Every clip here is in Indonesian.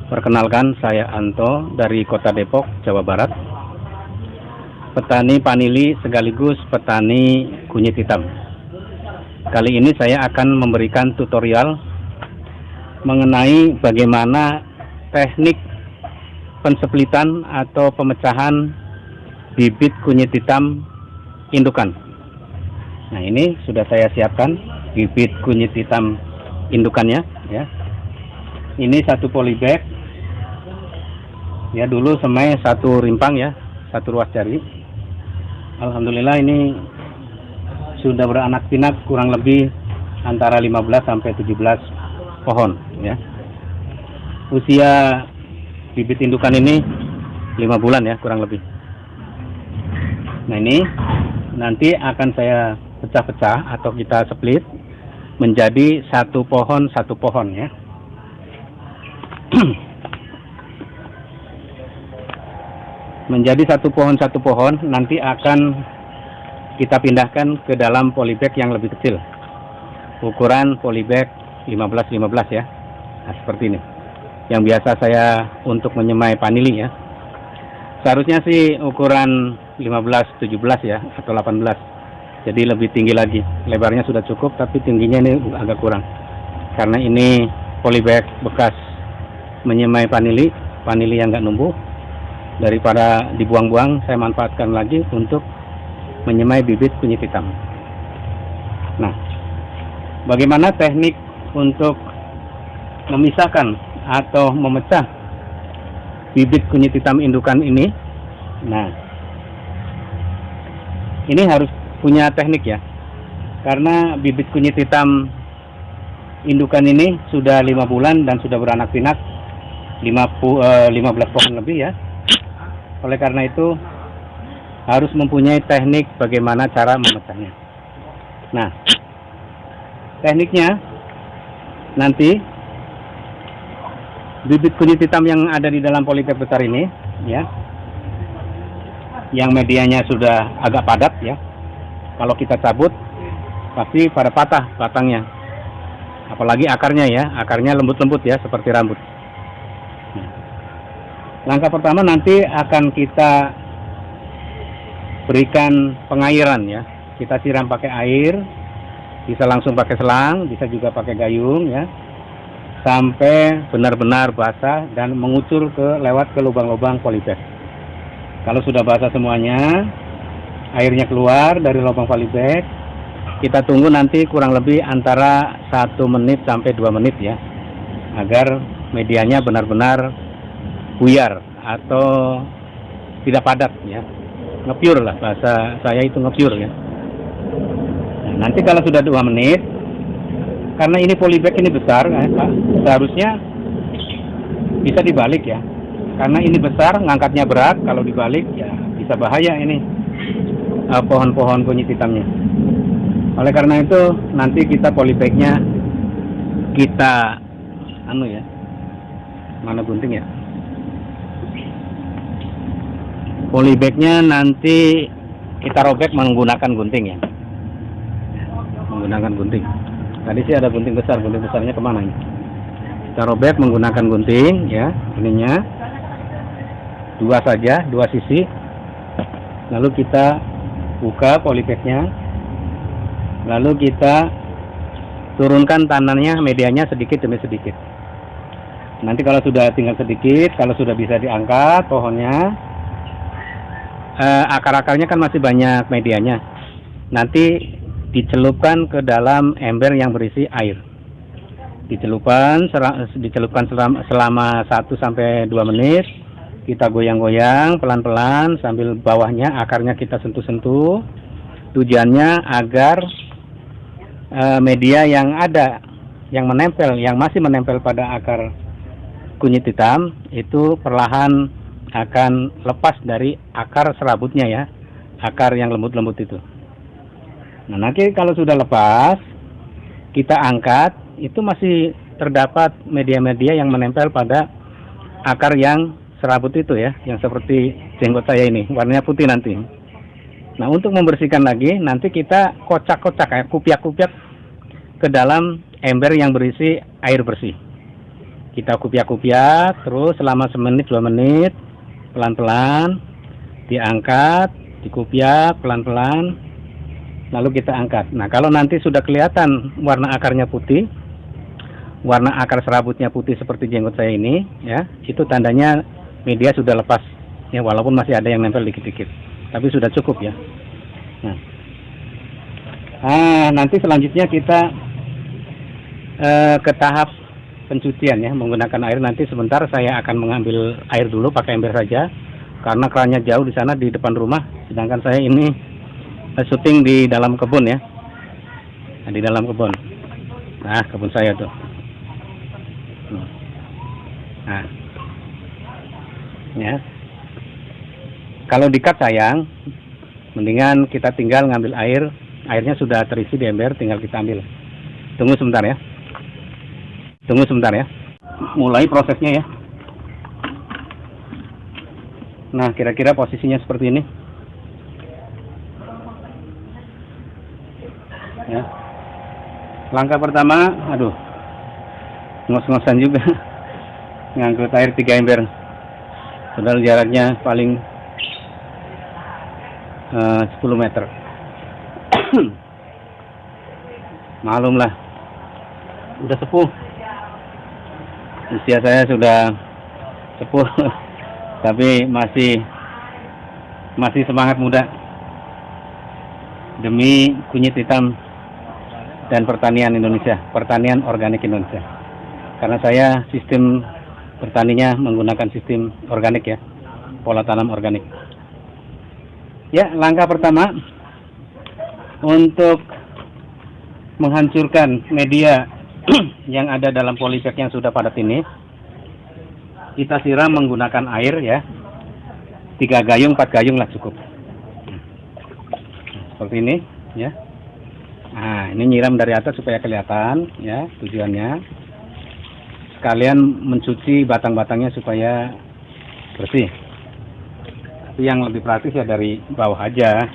Perkenalkan, saya Anto dari Kota Depok, Jawa Barat. Petani panili sekaligus petani kunyit hitam. Kali ini saya akan memberikan tutorial mengenai bagaimana teknik penseplitan atau pemecahan bibit kunyit hitam indukan. Nah, ini sudah saya siapkan bibit kunyit hitam indukannya ya. Ini satu polybag. Ya, dulu semai satu rimpang ya, satu ruas jari. Alhamdulillah ini sudah beranak pinak kurang lebih antara 15 sampai 17 pohon ya. Usia bibit indukan ini 5 bulan ya kurang lebih. Nah, ini nanti akan saya pecah-pecah atau kita split menjadi satu pohon ya. Menjadi satu pohon nanti akan kita pindahkan ke dalam polybag yang lebih kecil, ukuran polybag 15-15 ya. Nah, seperti ini yang biasa saya untuk menyemai panili ya. Seharusnya sih ukuran 15-17 ya, atau 18, jadi lebih tinggi lagi. Lebarnya sudah cukup tapi tingginya ini agak kurang karena ini polybag bekas menyemai panili yang nggak numbuh. Daripada dibuang-buang, saya manfaatkan lagi untuk menyemai bibit kunyit hitam. Nah, bagaimana teknik untuk memisahkan atau memecah bibit kunyit hitam indukan ini? Nah, ini harus punya teknik ya, karena bibit kunyit hitam indukan ini sudah 5 bulan dan sudah beranak pinak 15 pohon lebih ya. Oleh karena itu harus mempunyai teknik bagaimana cara memecahnya. Nah, tekniknya nanti bibit kunyit hitam yang ada di dalam polybag besar ini ya, yang medianya sudah agak padat ya, kalau kita cabut pasti pada patah batangnya, apalagi akarnya ya, akarnya lembut-lembut ya seperti rambut. Langkah pertama nanti akan kita berikan pengairan ya. Kita siram pakai air, bisa langsung pakai selang, bisa juga pakai gayung ya, sampai benar-benar basah dan mengucur lewat ke lubang-lubang polybag. Kalau sudah basah semuanya, airnya keluar dari lubang polybag, kita tunggu nanti kurang lebih antara 1 menit sampai 2 menit ya, agar medianya benar-benar buyar atau tidak padat ya, ngepiur lah bahasa saya itu, ngepiur ya. Nah, nanti kalau sudah 2 menit, karena ini polybag ini besar seharusnya bisa dibalik ya, karena ini besar ngangkatnya berat, kalau dibalik ya bisa bahaya ini pohon-pohon kunyit hitamnya. Oleh karena itu nanti kita polybagnya kita ya, mana gunting ya, polybagnya nanti kita robek menggunakan gunting ya, menggunakan gunting. Tadi sih ada gunting besarnya kemana ini? Kita robek menggunakan gunting ya, ininya 2 saja, 2 sisi. Lalu kita buka polybagnya, lalu kita turunkan tanahnya, medianya sedikit demi sedikit. Nanti kalau sudah tinggal sedikit, kalau sudah bisa diangkat pohonnya, akar-akarnya kan masih banyak medianya, nanti dicelupkan ke dalam ember yang berisi air. Dicelupkan selama 1-2 menit. Kita goyang-goyang pelan-pelan sambil bawahnya akarnya kita sentuh-sentuh. Tujuannya agar media yang ada, yang masih menempel pada akar kunyit hitam itu perlahan akan lepas dari akar serabutnya ya, akar yang lembut-lembut itu. Nah, nanti kalau sudah lepas, kita angkat, itu masih terdapat media-media yang menempel pada akar yang serabut itu ya, yang seperti jenggot saya ini, warnanya putih nanti. Nah, untuk membersihkan lagi, nanti kita kocak-kocak kayak kupiak-kupiak ke dalam ember yang berisi air bersih. Kita kupiak-kupiak terus selama semenit 2 menit, pelan-pelan diangkat, dikupiak pelan-pelan, lalu kita angkat. Nah, kalau nanti sudah kelihatan warna akarnya putih, warna akar serabutnya putih seperti jenggot saya ini, ya, itu tandanya media sudah lepas, ya, walaupun masih ada yang nempel dikit-dikit, tapi sudah cukup ya. Nah, nanti selanjutnya kita ke tahap pencucian ya, menggunakan air. Nanti sebentar saya akan mengambil air dulu pakai ember saja, karena kerannya jauh di sana di depan rumah, sedangkan saya ini syuting di dalam kebun ya. Nah, di dalam kebun. Nah, kebun saya tuh. Nah, ya. Kalau dikat sayang, mendingan kita tinggal ngambil air. Airnya sudah terisi di ember, tinggal kita ambil. Tunggu sebentar ya. Tunggu sebentar ya. Mulai prosesnya ya. Nah, kira-kira posisinya seperti ini. Ya. Langkah pertama, aduh, ngos-ngosan juga. Ngangkut air 3 ember. Padahal jaraknya paling 10 meter. Malum lah, udah sepuh. Usia saya sudah sepuh, tapi masih semangat muda demi kunyit hitam dan pertanian Indonesia, pertanian organik Indonesia. Karena saya sistem bertaninya menggunakan sistem organik ya, pola tanam organik. Ya, langkah pertama untuk menghancurkan media yang ada dalam polybag yang sudah padat ini, kita siram menggunakan air ya, 3 gayung 4 gayung lah cukup. Seperti ini ya. Nah, ini nyiram dari atas supaya kelihatan ya, tujuannya sekalian mencuci batang-batangnya supaya bersih. Tapi yang lebih praktis ya dari bawah aja.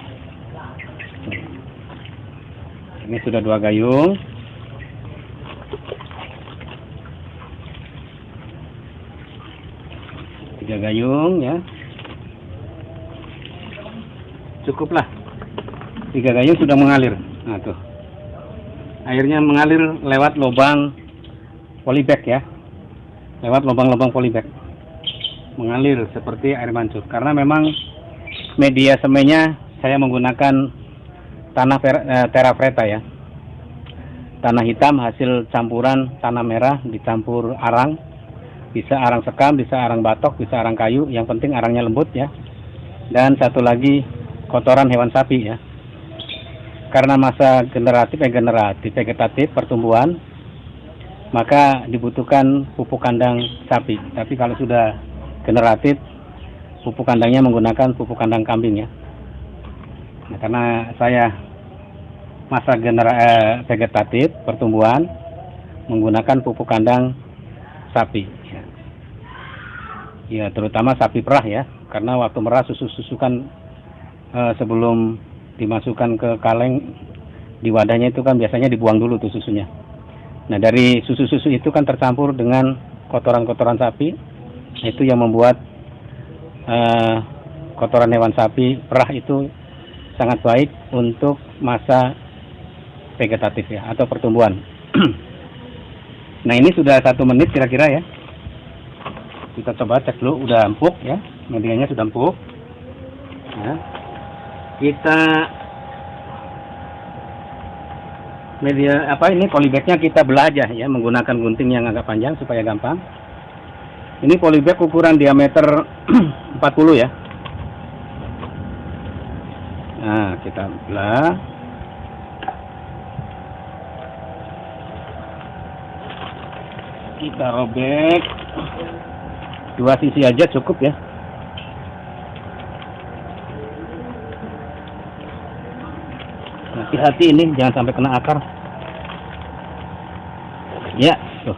Ini sudah 2 gayung. Tiga gayung ya. Cukuplah. 3 gayung sudah mengalir. Nah, tuh. Airnya mengalir lewat lubang polybag ya. Lewat lubang-lubang polybag. Mengalir seperti air mancur. Karena memang media semainya saya menggunakan tanah terra preta ya. Tanah hitam hasil campuran tanah merah dicampur arang. Bisa arang sekam, bisa arang batok, bisa arang kayu. Yang penting arangnya lembut ya. Dan satu lagi kotoran hewan sapi ya. Karena masa vegetatif pertumbuhan, maka dibutuhkan pupuk kandang sapi. Tapi kalau sudah generatif, pupuk kandangnya menggunakan pupuk kandang kambing ya. Nah, karena saya masa vegetatif pertumbuhan menggunakan pupuk kandang sapi ya. Ya, terutama sapi perah ya, karena waktu merah susu kan sebelum dimasukkan ke kaleng di wadahnya itu kan biasanya dibuang dulu tuh susunya. Nah, dari susu-susu itu kan tercampur dengan kotoran-kotoran sapi, itu yang membuat kotoran hewan sapi perah itu sangat baik untuk masa vegetatif ya, atau pertumbuhan. Nah, ini sudah 1 menit kira-kira ya. Kita coba cek dulu, udah empuk ya, medianya sudah empuk. Ya. Kita ini polybagnya kita belah aja ya, menggunakan gunting yang agak panjang supaya gampang. Ini polybag ukuran diameter 40 ya. Nah, kita belah. Kita robek 2 sisi aja cukup ya. Hati-hati ini jangan sampai kena akar. Ya, tuh.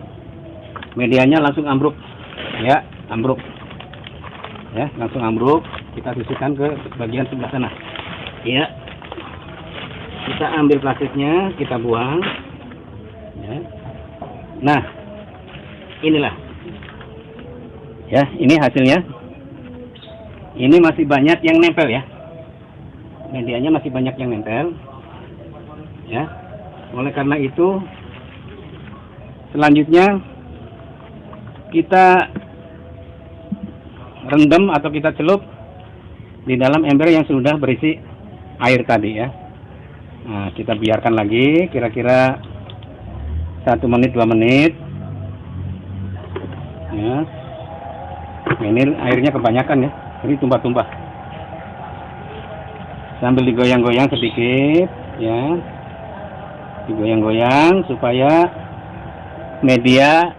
Medianya langsung ambruk. Ya, ambruk. Ya, langsung ambruk. Kita sisihkan ke bagian sebelah sana. Ya. Kita ambil plastiknya, kita buang. Ya. Nah, inilah Ya, ini hasilnya. Ini masih banyak yang nempel ya. Medianya masih banyak yang nempel. Ya. Oleh karena itu, selanjutnya kita rendam atau kita celup di dalam ember yang sudah berisi air tadi ya. Nah, kita biarkan lagi kira-kira 1 menit 2 menit ya. Ini airnya kebanyakan ya, jadi tumpah-tumpah. Sambil digoyang-goyang sedikit ya, digoyang-goyang supaya media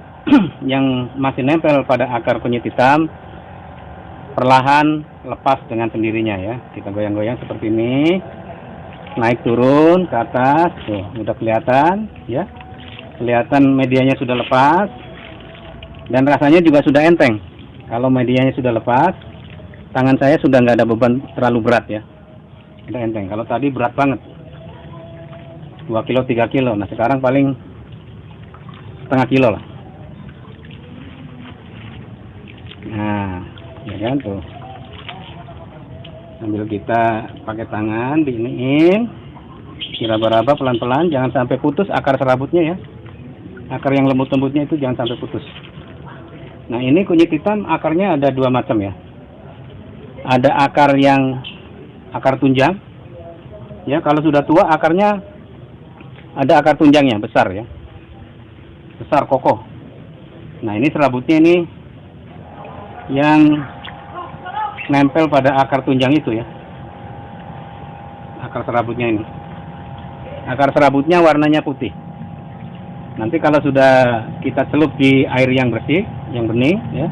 yang masih nempel pada akar kunyit hitam perlahan lepas dengan sendirinya ya. Kita goyang-goyang seperti ini, naik turun ke atas, tuh udah kelihatan ya, kelihatan medianya sudah lepas dan rasanya juga sudah enteng. Kalau medianya sudah lepas, tangan saya sudah nggak ada beban terlalu berat ya, sudah enteng. Kalau tadi berat banget, 2 kilo 3 kilo, nah sekarang paling setengah kilo lah. Nah ya kan tuh, sambil kita pakai tangan diiniin, diraba-raba pelan-pelan, jangan sampai putus akar serabutnya ya. Akar yang lembut-lembutnya itu jangan sampai putus. Nah ini kunyit hitam akarnya ada 2 macam ya. Ada akar yang akar tunjang ya, kalau sudah tua akarnya ada akar tunjangnya besar ya, besar kokoh. Nah ini serabutnya ini yang nempel pada akar tunjang itu ya, akar serabutnya ini. Akar serabutnya warnanya putih. Nanti kalau sudah kita celup di air yang bersih, yang bening ya,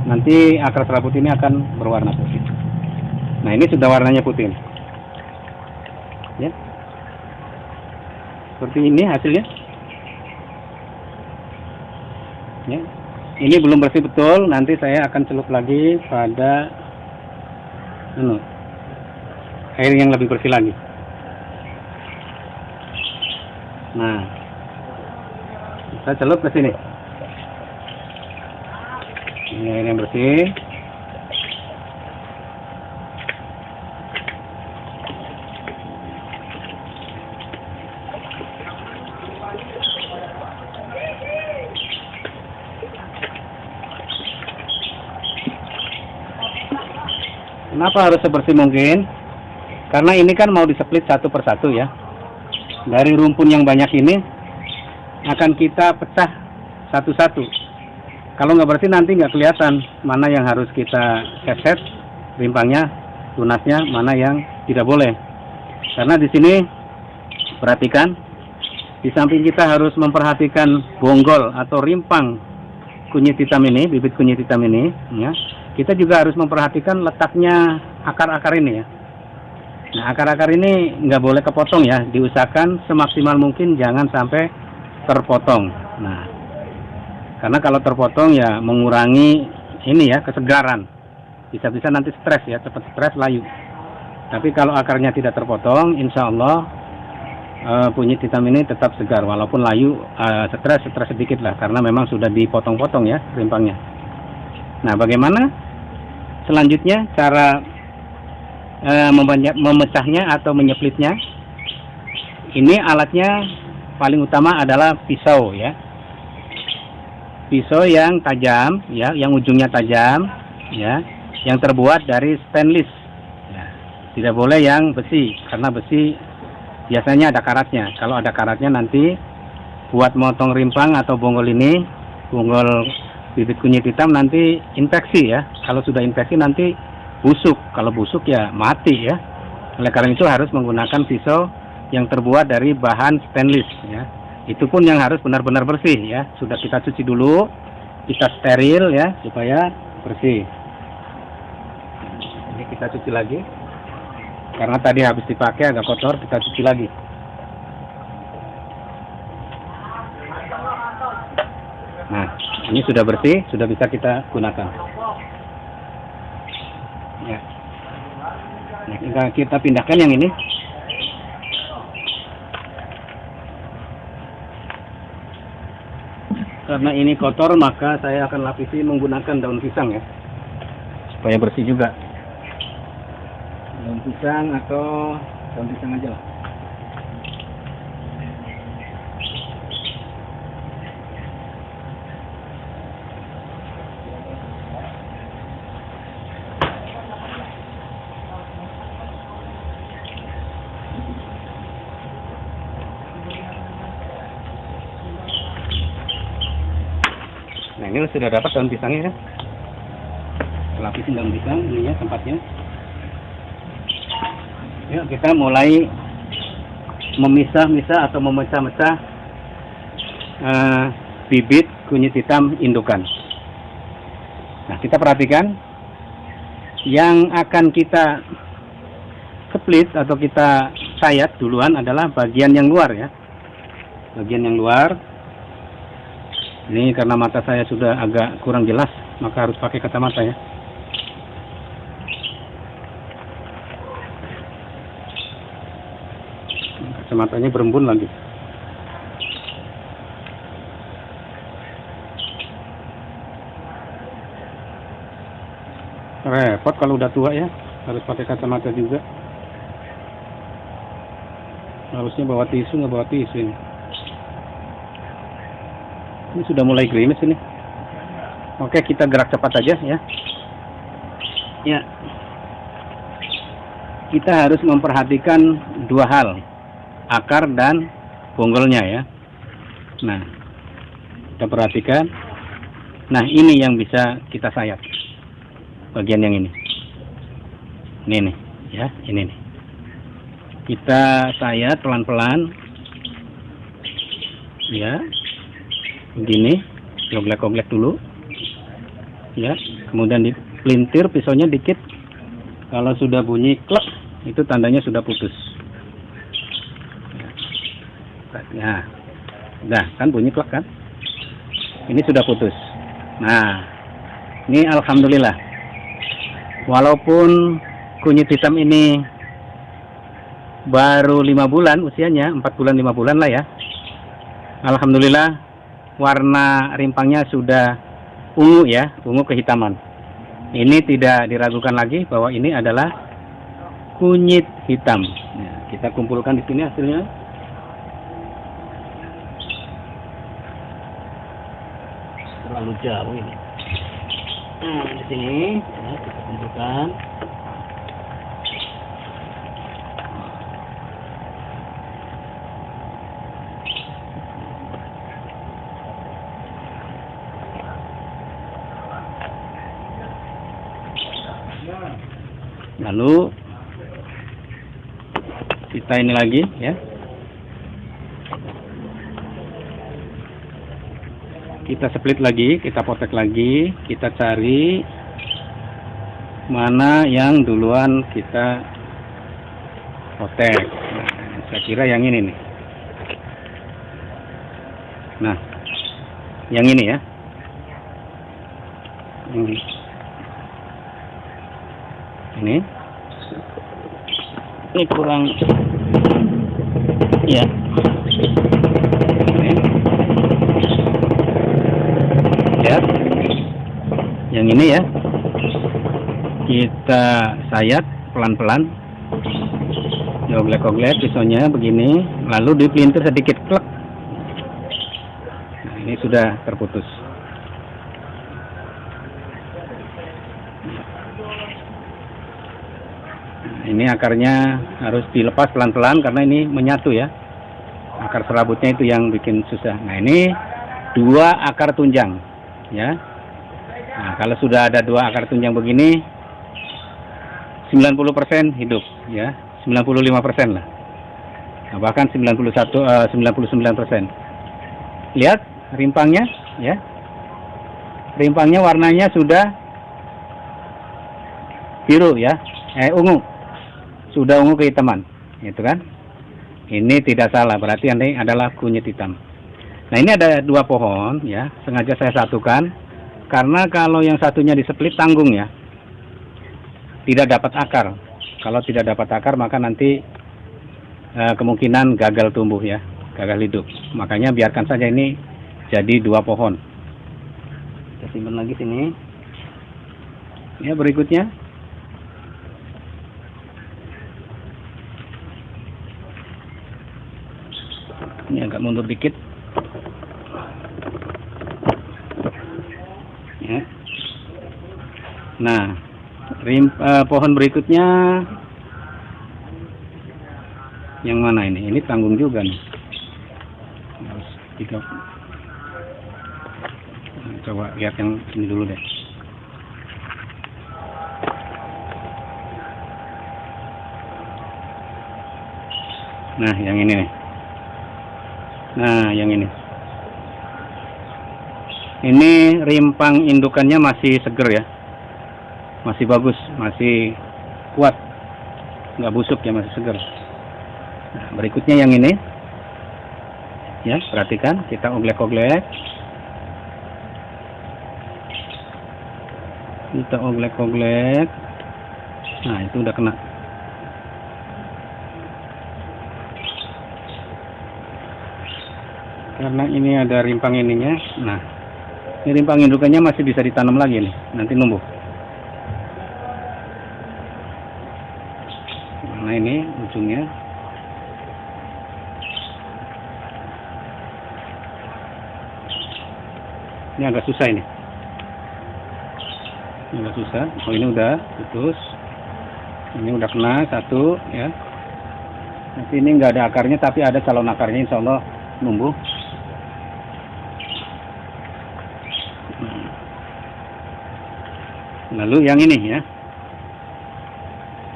nanti akar serabut ini akan berwarna putih. Nah ini sudah warnanya putih ya, seperti ini hasilnya ya. Ini belum bersih betul, nanti saya akan celup lagi pada air yang lebih bersih lagi. Nah kita celup ke sini. Ini air yang bersih. Kenapa harus sebersih mungkin? Karena ini kan mau displit satu persatu ya. Dari rumpun yang banyak ini akan kita pecah satu-satu. Kalau nggak bersih nanti nggak kelihatan mana yang harus kita set rimpangnya, tunasnya, mana yang tidak boleh. Karena di sini perhatikan, di samping kita harus memperhatikan bonggol atau rimpang kunyit hitam ini, bibit kunyit hitam ini, ya, kita juga harus memperhatikan letaknya akar-akar ini ya. Nah akar-akar ini nggak boleh kepotong ya, diusahakan semaksimal mungkin jangan sampai terpotong. Nah karena kalau terpotong ya mengurangi ini ya kesegaran, bisa-bisa nanti stres ya, cepat stres, layu. Tapi kalau akarnya tidak terpotong, insya Allah kunyit hitam ini tetap segar, walaupun layu, stres sedikit lah, karena memang sudah dipotong-potong ya rimpangnya. Nah bagaimana selanjutnya cara memecahnya atau menyeplitnya? Ini alatnya paling utama adalah pisau ya, pisau yang tajam ya, yang ujungnya tajam ya, yang terbuat dari stainless ya. Tidak boleh yang besi, karena besi biasanya ada karatnya. Kalau ada karatnya nanti buat motong rimpang atau bonggol ini, bonggol bibit kunyit hitam nanti infeksi ya. Kalau sudah infeksi nanti busuk, kalau busuk ya mati ya. Oleh karena itu harus menggunakan pisau yang terbuat dari bahan stainless ya. Itu pun yang harus benar-benar bersih ya. Sudah kita cuci dulu, kita steril ya supaya bersih. Ini kita cuci lagi, karena tadi habis dipakai agak kotor, kita cuci lagi. Nah ini sudah bersih, sudah bisa kita gunakan ya. Nah kita pindahkan yang ini. Karena ini kotor, maka saya akan lapisi menggunakan daun pisang ya, supaya bersih juga. Daun pisang atau daun pisang aja lah. Nah, ini sudah dapat daun pisangnya kan? Lapisin daun pisang, ini ya tempatnya. Yuk kita mulai memisah-misah atau memecah-mecah bibit kunyit hitam indukan. Nah, kita perhatikan yang akan kita split atau kita sayat duluan adalah bagian yang luar ya. Bagian yang luar. Ini karena mata saya sudah agak kurang jelas, maka harus pakai kacamata ya. Kacamatanya berembun lagi. Repot kalau udah tua ya, harus pakai kacamata juga. Harusnya bawa tisu, nggak bawa tisu ini. Ini sudah mulai gerimis ini. Oke, kita gerak cepat aja ya. Ya. Kita harus memperhatikan dua hal, akar dan bonggolnya ya. Nah, kita perhatikan. Nah, ini yang bisa kita sayat. Bagian yang ini. Ini nih, ya, ini nih. Kita sayat pelan-pelan. Ya. Begini, goglek-goglek dulu. Ya, kemudian dipelintir pisaunya dikit. Kalau sudah bunyi klek, itu tandanya sudah putus. Nah, udah kan bunyi klek kan? Ini sudah putus. Nah, ini alhamdulillah. Walaupun kunyit hitam ini baru 5 bulan usianya, 4 bulan 5 bulan lah ya. Alhamdulillah warna rimpangnya sudah ungu ya, ungu kehitaman. Ini tidak diragukan lagi bahwa ini adalah kunyit hitam. Nah, kita kumpulkan di sini hasilnya. Terlalu jauh ini. Nah, di sini ya, kita kumpulkan. Lalu kita ini lagi ya. Kita split lagi, kita potek lagi, kita cari mana yang duluan kita potek. Nah, saya kira yang ini nih. Nah, yang ini ya. Ini kurang ya. Ini. Lihat yang ini ya, kita sayat pelan-pelan, goglek-goglek pisaunya begini, lalu dipelintir sedikit klek. Nah, ini sudah terputus. Ini akarnya harus dilepas pelan-pelan karena ini menyatu ya. Akar serabutnya itu yang bikin susah. Nah, ini 2 akar tunjang ya. Nah, kalau sudah ada 2 akar tunjang begini 90% hidup ya. 95% lah. Nah, bahkan 99%. Lihat rimpangnya ya. Rimpangnya warnanya sudah biru ya. Ungu. Sudah ungu kehitaman, gitu kan? Ini tidak salah, berarti ini adalah kunyit hitam. Nah, ini ada 2 pohon ya, sengaja saya satukan karena kalau yang satunya displit tanggung ya, tidak dapat akar. Kalau tidak dapat akar maka nanti kemungkinan gagal tumbuh ya, gagal hidup. Makanya biarkan saja ini jadi 2 pohon. Kita simpan lagi sini. Ya, berikutnya. Ini agak mundur dikit. Ya. Nah, pohon berikutnya yang mana ini? Ini tanggung juga nih. Harus 3. Nah, coba lihat yang ini dulu deh. Nah, yang ini nih. Nah, yang ini. Ini rimpang indukannya masih seger ya. Masih bagus, masih kuat. Nggak busuk ya, masih seger. Nah, berikutnya yang ini. Ya, perhatikan, kita oglek-oglek. Kita oglek-oglek. Nah, itu udah kena. Karena ini ada rimpang ininya. Nah, ini rimpang indukannya masih bisa ditanam lagi nih, nanti numbuh. Nah, ini ujungnya. Ini agak susah ini. Ini agak susah. Oh, ini udah putus. Ini udah kena 1 ya. Nanti ini nggak ada akarnya, tapi ada calon akarnya, insya Allah numbuh. Lalu yang ini ya.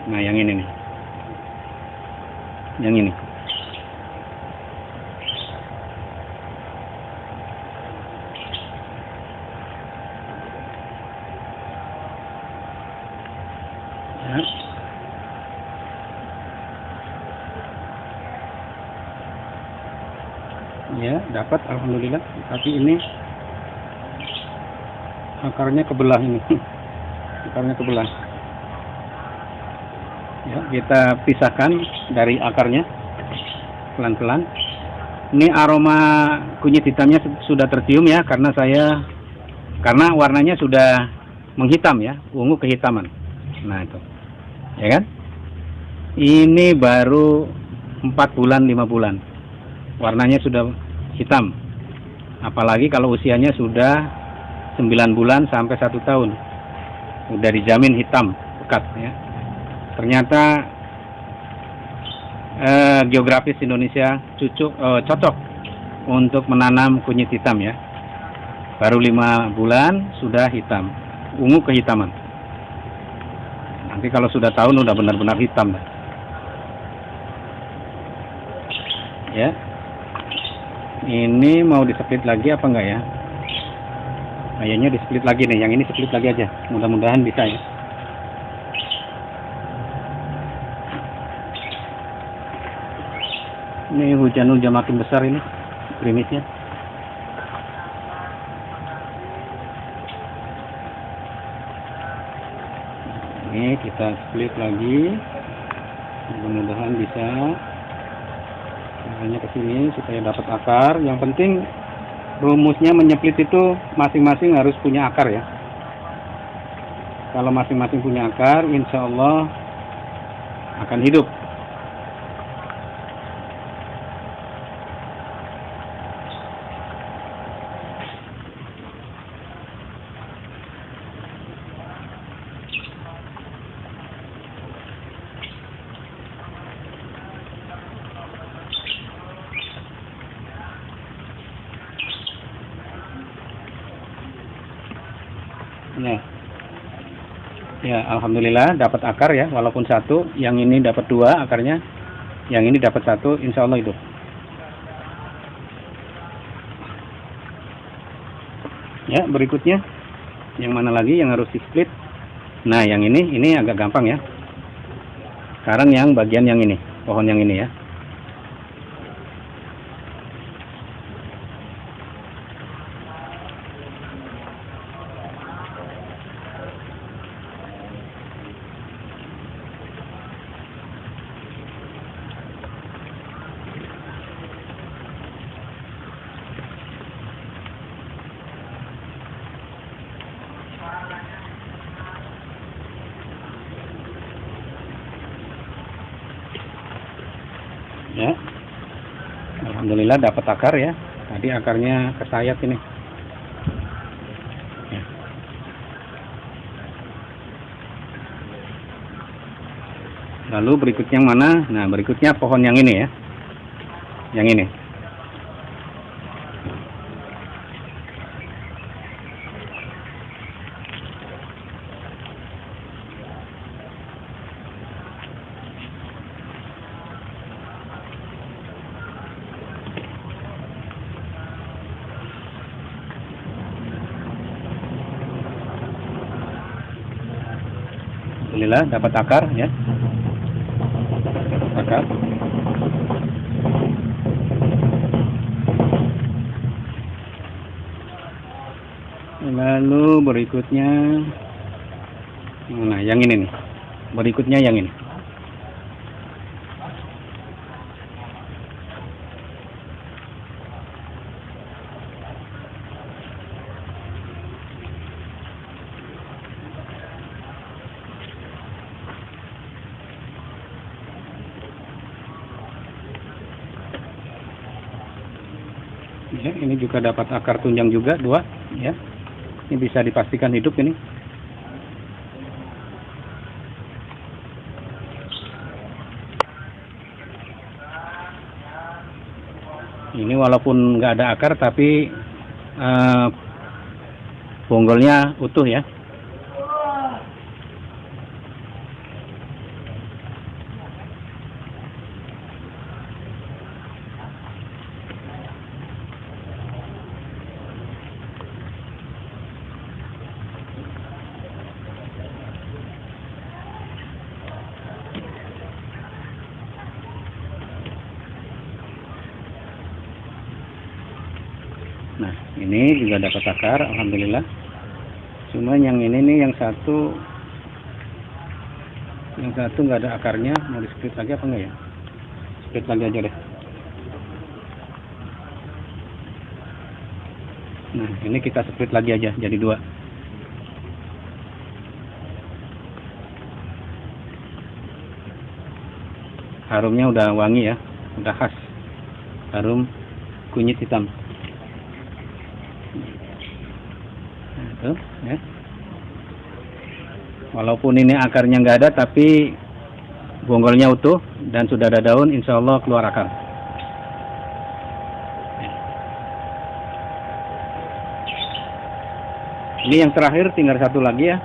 Nah, yang ini nih. Yang ini. Ya. Ya, dapat alhamdulillah. Tapi ini akarnya kebelah ini. Akarnya kebelah. Ya, kita pisahkan dari akarnya pelan-pelan. Ini aroma kunyit hitamnya sudah tercium ya, karena warnanya sudah menghitam ya, ungu kehitaman. Nah, itu. Ya kan? Ini baru 4 bulan 5 bulan. Warnanya sudah hitam. Apalagi kalau usianya sudah 9 bulan sampai 1 tahun. Udah dijamin hitam pekat ya. Ternyata geografis Indonesia cocok untuk menanam kunyit hitam ya. Baru 5 bulan sudah hitam, ungu kehitaman. Nanti kalau sudah tahun udah benar-benar hitam dah. Ya. Ini mau di-split lagi apa enggak ya? Kayaknya di-split lagi nih, yang ini split lagi aja. Mudah-mudahan bisa ya. Ini hujan udah makin besar ini, gerimisnya. Ini kita split lagi. Mudah-mudahan bisa. Hanya ke sini supaya dapat akar. Yang penting rumusnya menyeplit itu masing-masing harus punya akar ya. Kalau masing-masing punya akar, insya Allah akan hidup. Ya, alhamdulillah dapat akar ya, walaupun 1. Yang ini dapat 2 akarnya, yang ini dapat 1, insya Allah hidup. Ya, berikutnya yang mana lagi yang harus di split? Nah, yang ini agak gampang ya. Sekarang yang bagian yang ini, pohon yang ini ya. Ya, alhamdulillah dapat akar ya. Tadi akarnya kesayat ini. Ya. Lalu berikutnya yang mana? Nah, berikutnya pohon yang ini ya. Yang ini. Alhamdulillah dapat akar ya. Akar. Lalu berikutnya, nah yang ini nih. Berikutnya yang ini. Ya, ini juga dapat akar tunjang juga dua, ya. Ini bisa dipastikan hidup ini. Ini walaupun nggak ada akar tapi bonggolnya utuh ya. Nah, ini juga dapat akar, alhamdulillah. Cuma yang ini nih, yang satu nggak ada akarnya. Mau di split lagi apa enggak ya? Split lagi aja deh. Nah, ini kita split lagi aja, jadi dua. Harumnya udah wangi ya, udah khas. Harum kunyit hitam. Tuh, ya. Walaupun ini akarnya nggak ada, tapi bonggolnya utuh dan sudah ada daun, insya Allah keluar akar. Ini yang terakhir, tinggal satu lagi ya.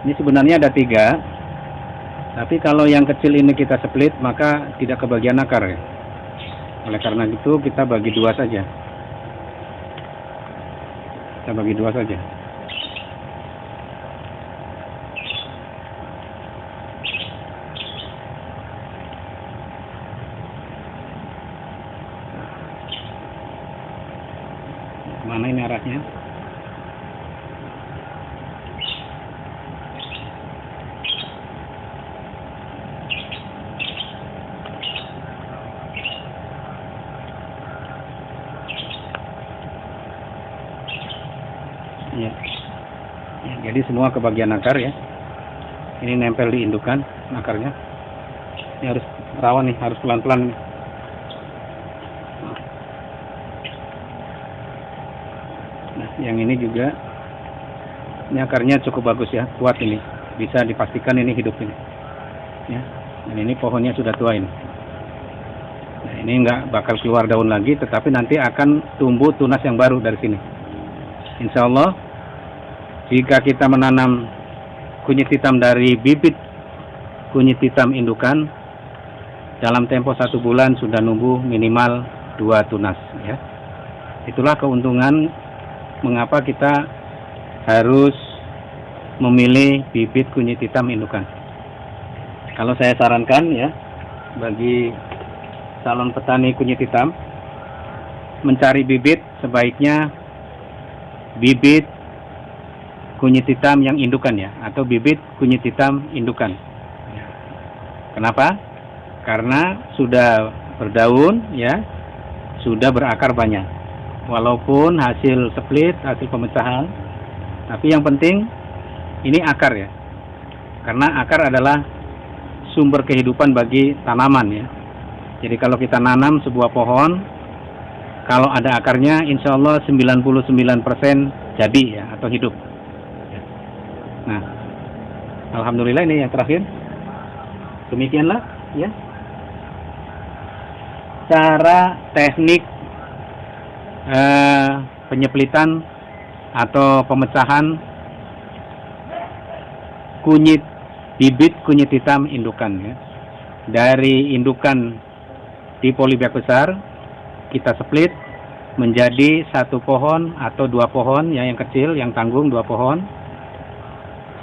Ini sebenarnya ada 3, tapi kalau yang kecil ini kita split, maka tidak kebagian akar ya. Oleh karena itu kita bagi 2 saja. Kita bagi 2 saja. Mana ini arahnya? Ya. Ya, jadi semua kebagian akar ya. Ini nempel di indukan akarnya. Ini harus rawan nih, harus pelan-pelan. Nah, yang ini juga, ini akarnya cukup bagus ya, kuat ini. Bisa dipastikan ini hidup ini. Ya. Dan ini pohonnya sudah tua ini. Nah, ini nggak bakal keluar daun lagi, tetapi nanti akan tumbuh tunas yang baru dari sini. Insya Allah, jika kita menanam kunyit hitam dari bibit kunyit hitam indukan, dalam tempo 1 bulan sudah numbuh minimal 2 tunas ya. Itulah keuntungan mengapa kita harus memilih bibit kunyit hitam indukan. Kalau saya sarankan ya, bagi calon petani kunyit hitam, mencari bibit sebaiknya bibit kunyit hitam yang indukan ya, atau bibit kunyit hitam indukan. Kenapa? Karena sudah berdaun ya, sudah berakar banyak. Walaupun hasil split, hasil pemecahan, tapi yang penting ini akar ya. Karena akar adalah sumber kehidupan bagi tanaman ya. Jadi kalau kita nanam sebuah pohon, kalau ada akarnya, insya Allah 99% jadi ya, atau hidup. Nah, alhamdulillah ini yang terakhir. Demikianlah ya cara teknik penyeplitan atau pemecahan bibit kunyit hitam indukan ya. Dari indukan di polybag besar kita split menjadi satu pohon atau dua pohon ya, yang kecil, yang tanggung dua pohon.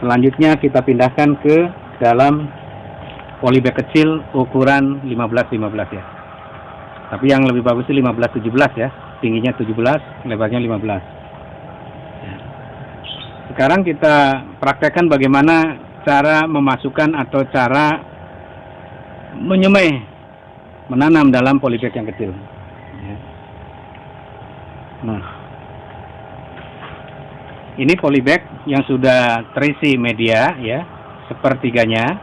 Selanjutnya kita pindahkan ke dalam polybag kecil ukuran 15-15 ya. Tapi yang lebih bagus itu 15-17 ya. Tingginya 17, lebarnya 15. Sekarang kita praktekkan bagaimana cara memasukkan atau cara menanam dalam polybag yang kecil. Nah, ini polybag yang sudah terisi media ya, sepertiganya.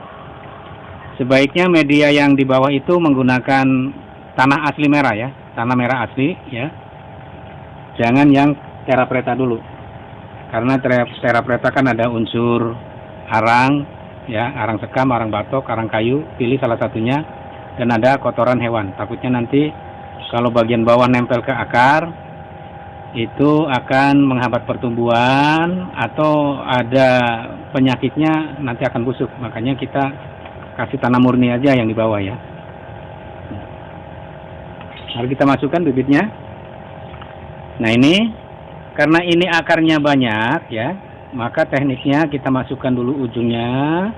Sebaiknya media yang di bawah itu menggunakan tanah asli merah ya, tanah merah asli ya. Jangan yang terapreta dulu, karena terapreta kan ada unsur arang ya, arang sekam, arang batok, arang kayu. Pilih salah satunya, dan ada kotoran hewan. Takutnya nanti kalau bagian bawah nempel ke akar itu akan menghambat pertumbuhan atau ada penyakitnya, nanti akan busuk. Makanya kita kasih tanah murni aja yang di bawah ya. Lalu kita masukkan bibitnya. Nah ini, karena ini akarnya banyak ya, maka tekniknya kita masukkan dulu ujungnya,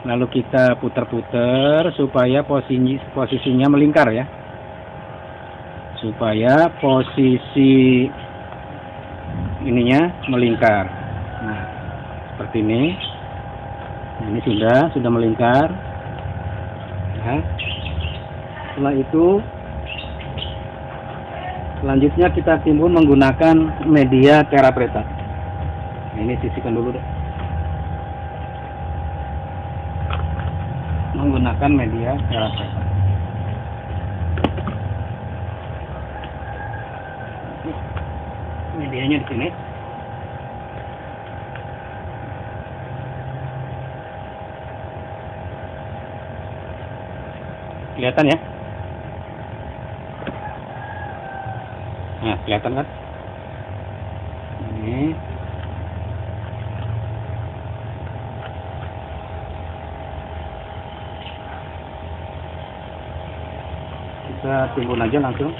lalu kita putar-putar supaya posisinya melingkar ya, supaya posisi ininya melingkar. Nah seperti ini. Ini sudah melingkar ya. Setelah itu selanjutnya kita timbun menggunakan media terapreta. Nah, ini sisihkan dulu deh. Menggunakan media terapreta. Medianya di sini. Kelihatan ya? Nah, kelihatan kan? Ini. Kita timbun aja langsung.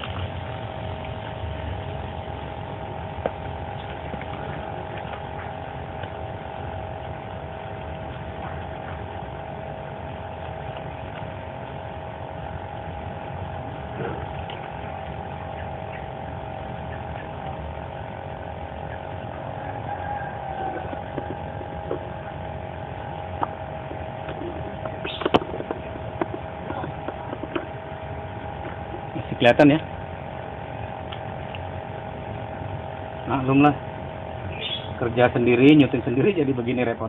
Kelihatan ya? Maklumlah, kerja sendiri, nyuting sendiri jadi begini repot.